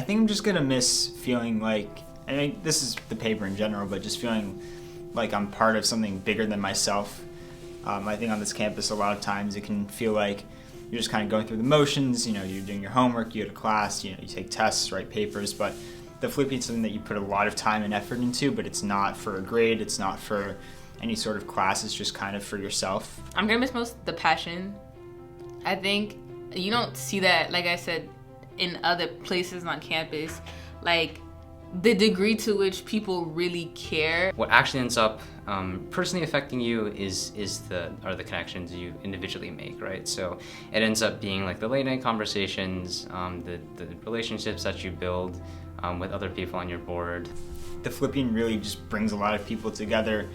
think I'm just gonna miss feeling like, I mean, this is the paper in general, but just feeling like I'm part of something bigger than myself. I think on this campus a lot of times it can feel like you're just kind of going through the motions, you're doing your homework, you go to class, you take tests, write papers, but the Phillipian is something that you put a lot of time and effort into, but it's not for a grade, it's not for any sort of class, it's just kind of for yourself. I'm gonna miss most the passion. I think you don't see that, like I said, in other places on campus, like the degree to which people really care. What actually ends up personally affecting you is the connections you individually make, right? So it ends up being like the late night conversations, the relationships that you build with other people on your board. The Phillipian really just brings a lot of people together,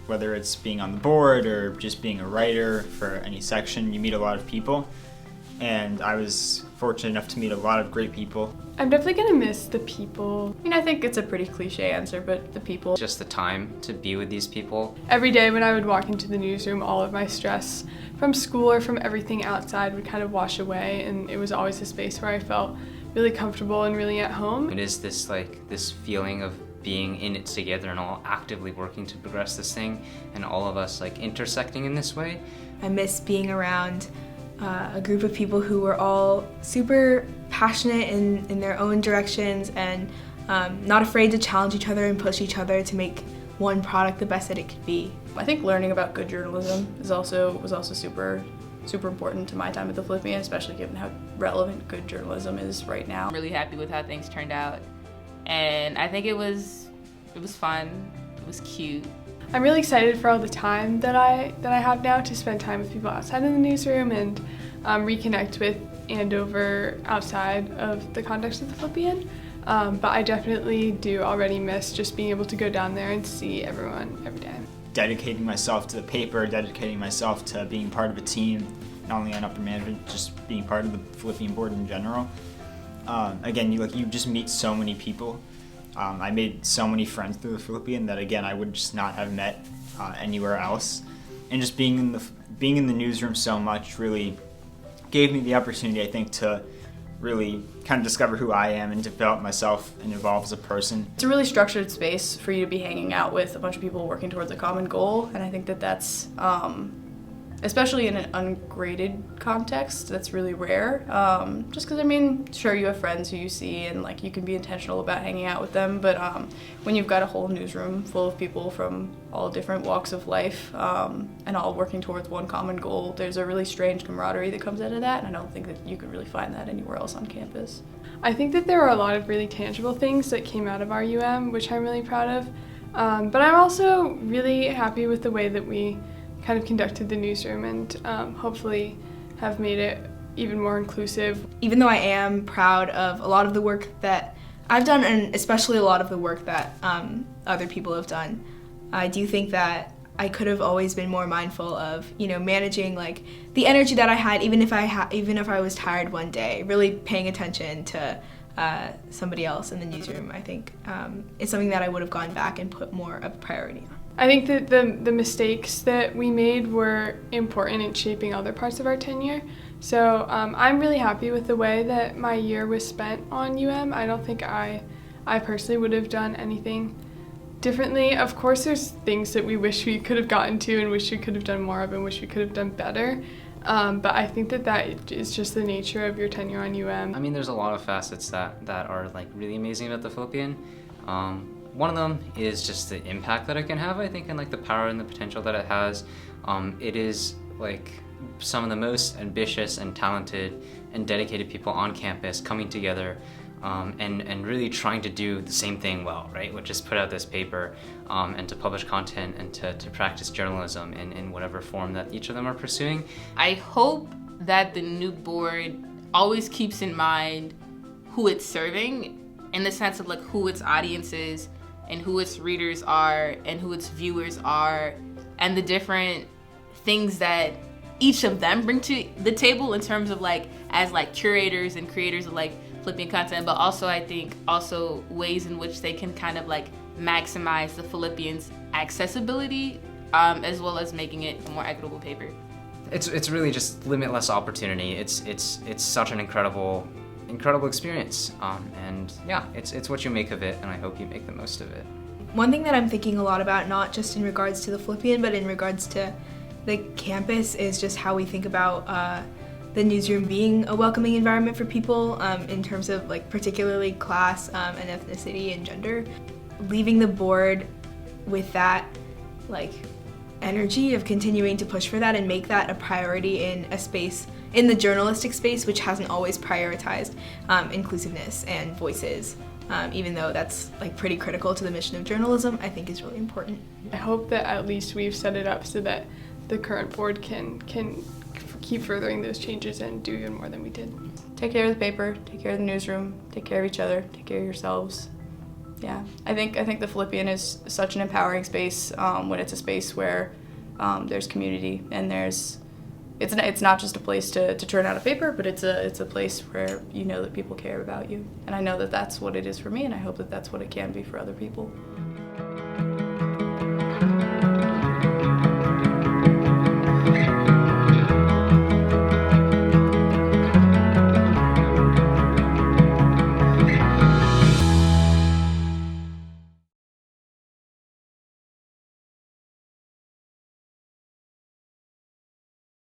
whether it's being on the board or just being a writer for any section. You meet a lot of people, and I was fortunate enough to meet a lot of great people. I'm definitely gonna miss the people. I think it's a pretty cliche answer, but the people. Just the time to be with these people. Every day when I would walk into the newsroom, all of my stress from school or from everything outside would kind of wash away, and it was always a space where I felt really comfortable and really at home. It is this feeling of being in it together and all actively working to progress this thing, and all of us intersecting in this way. I miss being around a group of people who were all super passionate in their own directions and not afraid to challenge each other and push each other to make one product the best that it could be. I think learning about good journalism was also super important to my time at the Phillipian, especially given how relevant good journalism is right now. I'm really happy with how things turned out, and I think it was fun, it was cute. I'm really excited for all the time that I have now to spend time with people outside of the newsroom and reconnect with Andover outside of the context of the Phillipian. But I definitely do already miss just being able to go down there and see everyone every day. Dedicating myself to the paper, dedicating myself to being part of a team, not only on upper management, just being part of the Phillipian board in general. Again, you just meet so many people. I made so many friends through the Phillipian that, again, I would just not have met anywhere else. And just being in the newsroom so much really gave me the opportunity, I think, to really kind of discover who I am and develop myself and evolve as a person. It's a really structured space for you to be hanging out with a bunch of people working towards a common goal, and I think that's especially in an ungraded context, that's really rare. Just because, sure, you have friends who you see and you can be intentional about hanging out with them, but when you've got a whole newsroom full of people from all different walks of life and all working towards one common goal, there's a really strange camaraderie that comes out of that, and I don't think that you can really find that anywhere else on campus. I think that there are a lot of really tangible things that came out of our UM, which I'm really proud of, but I'm also really happy with the way that we kind of conducted the newsroom and hopefully have made it even more inclusive. Even though I am proud of a lot of the work that I've done, and especially a lot of the work that other people have done, I do think that I could have always been more mindful of, managing the energy that I had, even if I was tired one day, really paying attention to somebody else in the newsroom. I think it's something that I would have gone back and put more of a priority on. I think that the mistakes that we made were important in shaping other parts of our tenure. So I'm really happy with the way that my year was spent on UM. I don't think I personally would have done anything differently. Of course, there's things that we wish we could have gotten to and wish we could have done more of and wish we could have done better. But I think that is just the nature of your tenure on UM. There's a lot of facets that are really amazing about the Phillipian. One of them is just the impact that it can have, I think, and the power and the potential that it has. It is some of the most ambitious and talented and dedicated people on campus coming together and really trying to do the same thing well, right? Which is put out this paper and to publish content and to practice journalism in whatever form that each of them are pursuing. I hope that the new board always keeps in mind who it's serving, in the sense of who its audience is and who its readers are and who its viewers are, and the different things that each of them bring to the table in terms of as curators and creators of Phillipian content, but also I think ways in which they can kind of maximize the Phillipian's accessibility as well as making it a more equitable paper. It's really just limitless opportunity. It's such an incredible incredible experience. And yeah, it's what you make of it, and I hope you make the most of it. One thing that I'm thinking a lot about, not just in regards to the Phillipian, but in regards to the campus, is just how we think about the newsroom being a welcoming environment for people in terms of like particularly class and ethnicity and gender. Leaving the board with that like energy of continuing to push for that and make that a priority in a space, in the journalistic space, which hasn't always prioritized inclusiveness and voices, even though that's like pretty critical to the mission of journalism, I think is really important. I hope that at least we've set it up so that the current board can keep furthering those changes and do even more than we did. Take care of the paper, take care of the newsroom, take care of each other, take care of yourselves. Yeah, I think the Phillipian is such an empowering space when it's a space where there's community and it's not just a place to turn out a paper, but it's a place where you know that people care about you. And I know that that's what it is for me, and I hope that that's what it can be for other people.